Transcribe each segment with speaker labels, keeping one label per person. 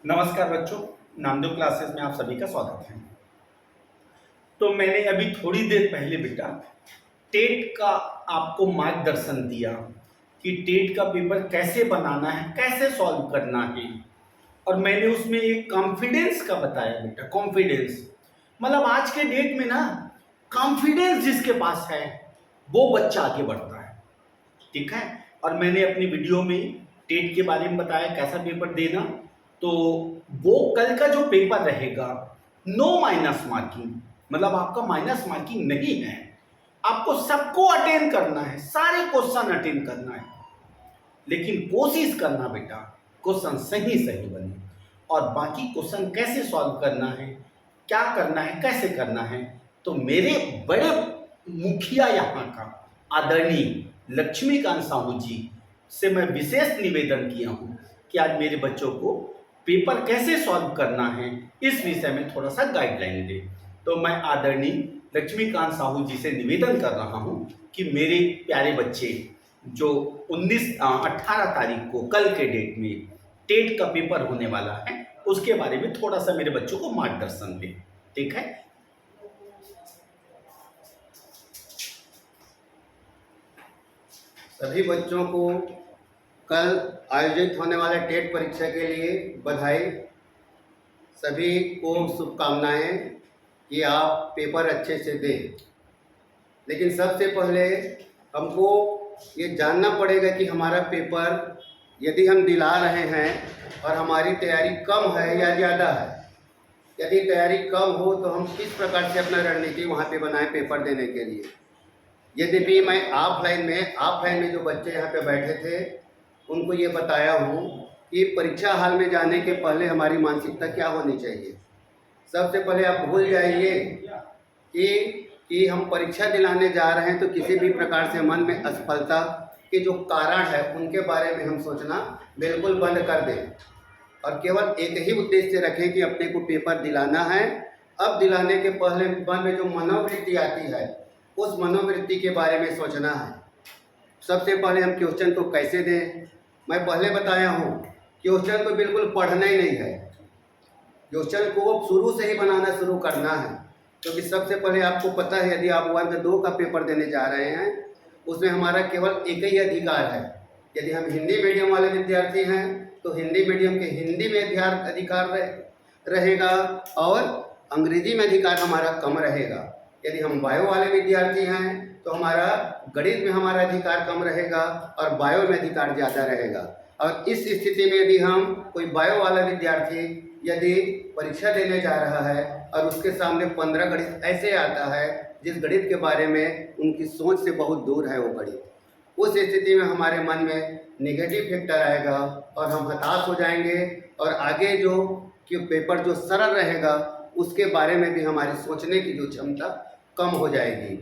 Speaker 1: नमस्कार बच्चों, नामदेव क्लासेस में आप सभी का स्वागत है। तो मैंने अभी थोड़ी देर पहले बेटा टेट का आपको मार्गदर्शन दिया कि टेट का पेपर कैसे बनाना है, कैसे सॉल्व करना है। और मैंने उसमें एक कॉन्फिडेंस का बताया बेटा। कॉन्फिडेंस मतलब आज के डेट में ना, कॉन्फिडेंस जिसके पास है वो बच्चा आगे बढ़ता है। ठीक है। और मैंने अपनी वीडियो में टेट के बारे में बताया कैसा पेपर देना। तो वो कल का जो पेपर रहेगा, नो माइनस मार्किंग, मतलब आपका माइनस मार्किंग नहीं है। आपको सबको अटेंड करना है, सारे क्वेश्चन अटेंड करना है, लेकिन कोशिश करना बेटा क्वेश्चन सही सही बने। और बाकी क्वेश्चन कैसे सॉल्व करना है, क्या करना है, कैसे करना है, तो मेरे बड़े मुखिया यहाँ का आदरणीय लक्ष्मीकांत साहू जी से मैं विशेष निवेदन किया हूँ कि आज मेरे बच्चों को पेपर कैसे सॉल्व करना है इस विषय में थोड़ा सा गाइडलाइन दे। तो मैं आदरणीय लक्ष्मीकांत साहू जी से निवेदन कर रहा हूँ कि मेरे प्यारे बच्चे जो 18 तारीख को कल के डेट में टेट का पेपर होने वाला है उसके बारे में थोड़ा सा मेरे बच्चों को मार्गदर्शन दें। ठीक है।
Speaker 2: सभी बच्चों को कल आयोजित होने वाले टेट परीक्षा के लिए बधाई। सभी को शुभकामनाएं कि आप पेपर अच्छे से दें। लेकिन सबसे पहले हमको ये जानना पड़ेगा कि हमारा पेपर यदि हम दिला रहे हैं और हमारी तैयारी कम है या ज़्यादा है। यदि तैयारी कम हो तो हम किस प्रकार से अपना रणनीति वहाँ पे बनाएं पेपर देने के लिए। यद्यपि मैं ऑफलाइन में जो बच्चे यहाँ पे बैठे थे उनको ये बताया हूँ कि परीक्षा हाल में जाने के पहले हमारी मानसिकता क्या होनी चाहिए। सबसे पहले आप भूल जाइए कि हम परीक्षा दिलाने जा रहे हैं, तो किसी भी प्रकार से मन में असफलता के जो कारण है उनके बारे में हम सोचना बिल्कुल बंद कर दें और केवल एक ही उद्देश्य रखें कि अपने को पेपर दिलाना है। अब दिलाने के पहले मन में जो मनोवृत्ति आती है उस मनोवृत्ति के बारे में सोचना है। सबसे पहले हम क्वेश्चन को कैसे दें, मैं पहले बताया हूँ क्वेश्चन को बिल्कुल पढ़ना ही नहीं है। क्वेश्चन को शुरू से ही बनाना शुरू करना है, क्योंकि सबसे पहले आपको पता है यदि आप वर्ग 2 का पेपर देने जा रहे हैं उसमें हमारा केवल एक ही अधिकार है। यदि हम हिंदी मीडियम वाले विद्यार्थी हैं तो हिंदी मीडियम के हिंदी में अधिकार रहेगा और अंग्रेजी में अधिकार हमारा कम रहेगा। यदि हम बायो वाले विद्यार्थी हैं तो हमारा गणित में हमारा अधिकार कम रहेगा और बायो में अधिकार ज़्यादा रहेगा। और इस स्थिति में यदि हम कोई बायो वाला विद्यार्थी यदि परीक्षा देने जा रहा है और उसके सामने 15 गणित ऐसे आता है जिस गणित के बारे में उनकी सोच से बहुत दूर है वो गणित, उस स्थिति में हमारे मन में नेगेटिव फैक्टर आएगा और हम हताश हो जाएंगे और आगे जो कि पेपर जो सरल रहेगा उसके बारे में भी हमारी सोचने की जो क्षमता कम हो जाएगी।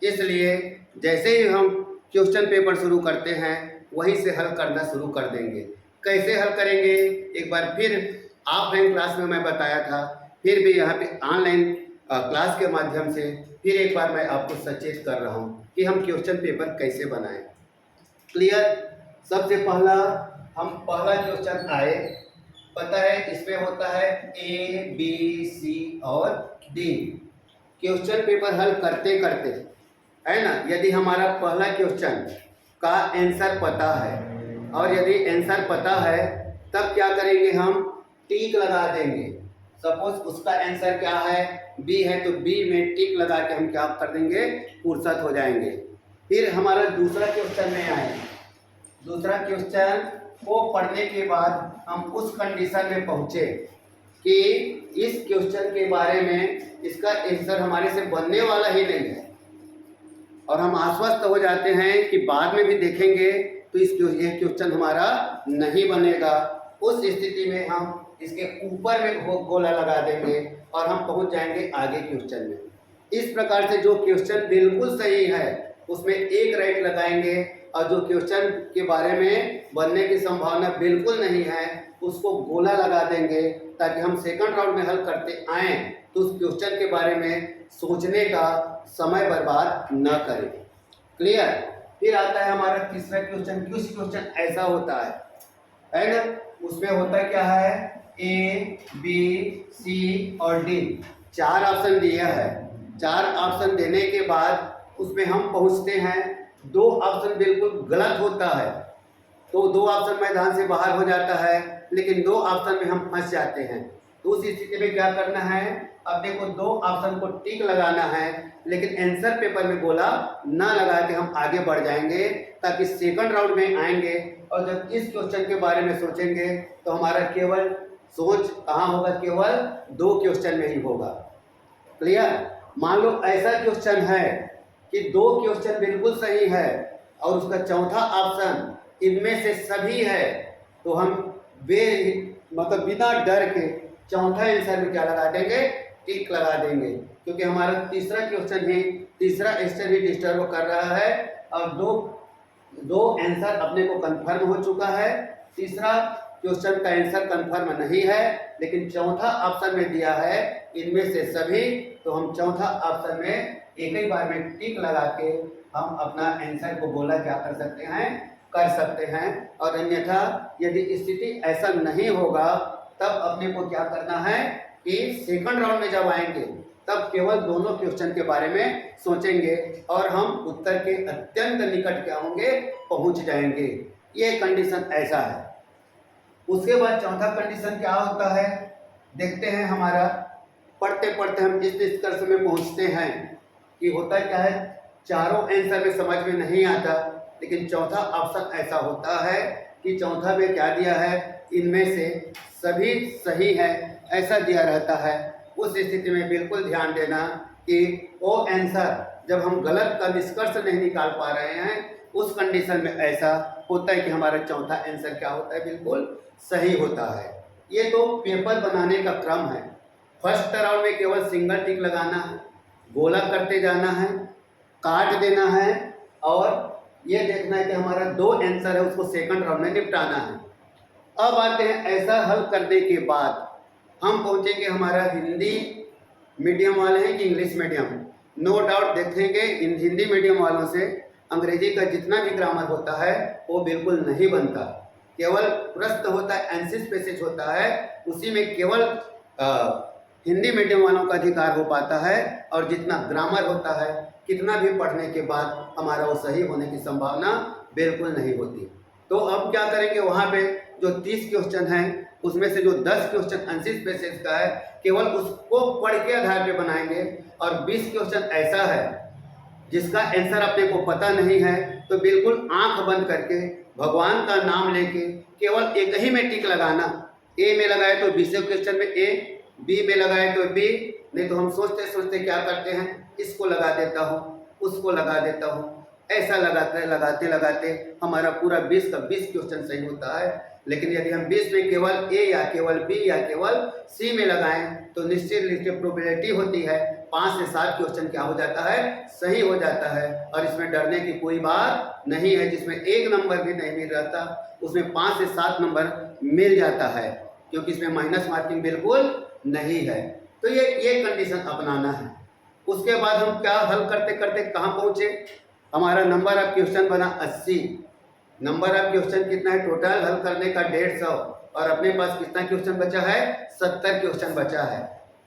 Speaker 2: इसलिए जैसे ही हम क्वेश्चन पेपर शुरू करते हैं वहीं से हल करना शुरू कर देंगे। कैसे हल करेंगे, एक बार फिर ऑफलाइन क्लास में मैं बताया था, फिर भी यहाँ पे ऑनलाइन क्लास के माध्यम से फिर एक बार मैं आपको सचेत कर रहा हूँ कि हम क्वेश्चन पेपर कैसे बनाएं। क्लियर। सबसे पहला क्वेश्चन आए, पता है इसमें होता है A, B, C और D। क्वेश्चन पेपर हल करते करते है ना, यदि हमारा पहला क्वेश्चन का आंसर पता है और यदि आंसर पता है तब क्या करेंगे, हम टिक लगा देंगे। सपोज उसका आंसर क्या है, बी है, तो बी में टिक लगा के हम क्या कर देंगे, फुर्सत हो जाएंगे। फिर हमारा दूसरा क्वेश्चन में आए, दूसरा क्वेश्चन को पढ़ने के बाद हम उस कंडीशन में पहुँचे कि इस क्वेश्चन के बारे में इसका आंसर हमारे से बनने वाला ही नहीं है और हम आश्वस्त हो जाते हैं कि बाद में भी देखेंगे तो ये क्वेश्चन हमारा नहीं बनेगा। उस स्थिति में हम इसके ऊपर में गोला लगा देंगे और हम पहुंच जाएंगे आगे क्वेश्चन में। इस प्रकार से जो क्वेश्चन बिल्कुल सही है उसमें एक राइट लगाएंगे और जो क्वेश्चन के बारे में बनने की संभावना बिल्कुल नहीं है उसको गोला लगा देंगे, ताकि हम सेकंड राउंड में हल करते आएँ तो उस क्वेश्चन के बारे में सोचने का समय बर्बाद न करें। क्लियर। फिर आता है हमारा तीसरा क्वेश्चन। कुछ क्वेश्चन ऐसा होता है ना, उसमें होता क्या है ए, बी, सी और डी 4 ऑप्शन दिया है। 4 ऑप्शन देने के बाद उसमें हम पहुंचते हैं, 2 ऑप्शन बिल्कुल गलत होता है, तो 2 ऑप्शन मैदान से बाहर हो जाता है, लेकिन 2 ऑप्शन में हम फंस जाते हैं। तो उस स्थिति में क्या करना है, अपने को 2 ऑप्शन को टिक लगाना है, लेकिन आंसर पेपर में बोला ना लगा के हम आगे बढ़ जाएंगे, ताकि सेकंड राउंड में आएंगे और जब इस क्वेश्चन के बारे में सोचेंगे तो हमारा केवल सोच कहाँ होगा, केवल 2 क्वेश्चन में ही होगा। क्लियर? मान लो ऐसा क्वेश्चन है कि 2 क्वेश्चन बिल्कुल सही है और उसका चौथा ऑप्शन इनमें से सभी है, तो हम बिना डर के चौथा आंसर में क्या लगा देंगे, टिक लगा देंगे, क्योंकि हमारा तीसरा क्वेश्चन ही डिस्टर्ब कर रहा है और दो आंसर अपने को कंफर्म हो चुका है। तीसरा क्वेश्चन का आंसर कंफर्म नहीं है, लेकिन चौथा ऑप्शन में दिया है इनमें से सभी, तो हम चौथा ऑप्शन में एक ही बार में टिक लगा के हम अपना आंसर को बोला क्या कर सकते हैं। और अन्यथा यदि स्थिति ऐसा नहीं होगा तब अपने को क्या करना है कि सेकंड राउंड में जब आएंगे तब केवल दोनों क्वेश्चन के बारे में सोचेंगे और हम उत्तर के अत्यंत निकट क्या होंगे, पहुंच जाएंगे। ये कंडीशन ऐसा है। उसके बाद चौथा कंडीशन क्या होता है, देखते हैं। हमारा पढ़ते पढ़ते हम इस निष्कर्ष में पहुंचते हैं कि होता क्या है, चारों आंसर में समझ में नहीं आता, लेकिन चौथा ऑप्शन ऐसा होता है कि चौथा में क्या दिया है, इनमें से सभी सही है ऐसा दिया रहता है। उस स्थिति में बिल्कुल ध्यान देना कि वो आंसर जब हम गलत का निष्कर्ष नहीं निकाल पा रहे हैं, उस कंडीशन में ऐसा होता है कि हमारा चौथा आंसर क्या होता है, बिल्कुल सही होता है। ये तो पेपर बनाने का क्रम है। फर्स्ट राउंड में केवल सिंगल टिक लगाना है, गोला करते जाना है, काट देना है और ये देखना है कि हमारा 2 आंसर है उसको सेकंड राउंड में निपटाना है। अब आते हैं, ऐसा हल करने के बाद हम पहुंचेंगे, हमारा हिंदी मीडियम वाले हैं कि इंग्लिश मीडियम, नो डाउट देखेंगे हिंदी मीडियम वालों से अंग्रेजी का जितना भी ग्रामर होता है वो बिल्कुल नहीं बनता, केवल प्रश्न होता है, एंसिस पैसेज होता है, उसी में केवल हिंदी मीडियम वालों का अधिकार हो पाता है और जितना ग्रामर होता है कितना भी पढ़ने के बाद हमारा वो सही होने की संभावना बिल्कुल नहीं होती। तो अब क्या करेंगे, वहाँ पे जो 30 क्वेश्चन हैं उसमें से जो 10 क्वेश्चन एंसिस पैसेज का है केवल उसको पढ़ के आधार पे बनाएंगे और 20 क्वेश्चन ऐसा है जिसका आंसर अपने को पता नहीं है, तो बिल्कुल आंख बंद करके भगवान का नाम लेके केवल एक ही में टिक लगाना। ए में लगाए तो 20 क्वेश्चन में ए, बी में लगाए तो बी, नहीं तो हम सोचते सोचते क्या करते हैं, इसको लगा देता हूँ, उसको लगा देता हूँ, ऐसा लगाते लगाते हमारा पूरा 20 का 20 क्वेश्चन सही होता है। लेकिन यदि हम 20 में केवल ए या केवल बी या केवल सी में लगाएं तो निश्चित रूप से प्रोबेबिलिटी होती है 5 से 7 क्वेश्चन क्या हो जाता है, सही हो जाता है। और इसमें डरने की कोई बात नहीं है, जिसमें 1 नंबर भी नहीं मिल रहा था उसमें 5 से 7 नंबर मिल जाता है, क्योंकि इसमें माइनस मार्किंग बिल्कुल नहीं है। तो ये कंडीशन अपनाना है। उसके बाद हम क्या हल करते करते कहाँ पहुँचे, हमारा नंबर ऑफ क्वेश्चन बना 80। नंबर ऑफ क्वेश्चन कितना है, टोटल हल करने का 150, और अपने पास कितना क्वेश्चन बचा है, 70 क्वेश्चन बचा है।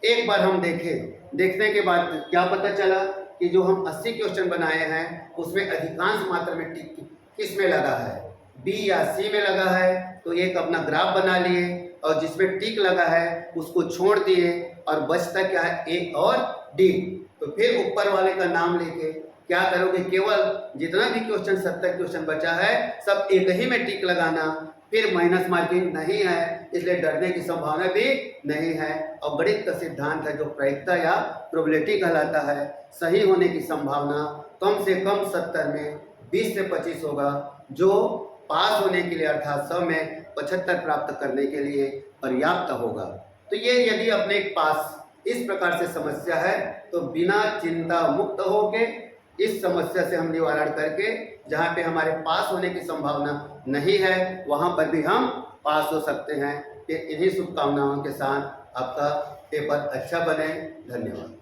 Speaker 2: एक बार हम देखने के बाद क्या पता चला कि जो हम 80 क्वेश्चन बनाए हैं उसमें अधिकांश मात्रा में टिक किस में लगा है, बी या सी में लगा है। तो एक अपना ग्राफ बना लिए और जिसमें टिक लगा है उसको छोड़ दिए और बचता क्या है, ए और डी। तो फिर ऊपर वाले का नाम लेके क्या करोगे, केवल जितना भी क्वेश्चन 70 क्वेश्चन बचा है सब एक ही में टिक लगाना, फिर माइनस मार्किंग नहीं है, इसलिए डरने की संभावना भी नहीं है। और गणित का सिद्धांत है जो प्रायिकता या प्रोबेबिलिटी कहलाता है, सही होने की संभावना कम से कम 70 में 20 से 25 होगा, जो पास होने के लिए अर्थात 100 में 75 प्राप्त करने के लिए पर्याप्त होगा। तो ये यदि अपने पास इस प्रकार से समस्या है तो बिना चिंता मुक्त होके इस समस्या से हम निवारण करके जहाँ पे हमारे पास होने की संभावना नहीं है वहाँ पर भी हम पास हो सकते हैं। इन्हीं शुभकामनाओं के साथ आपका पेपर अच्छा बने। धन्यवाद।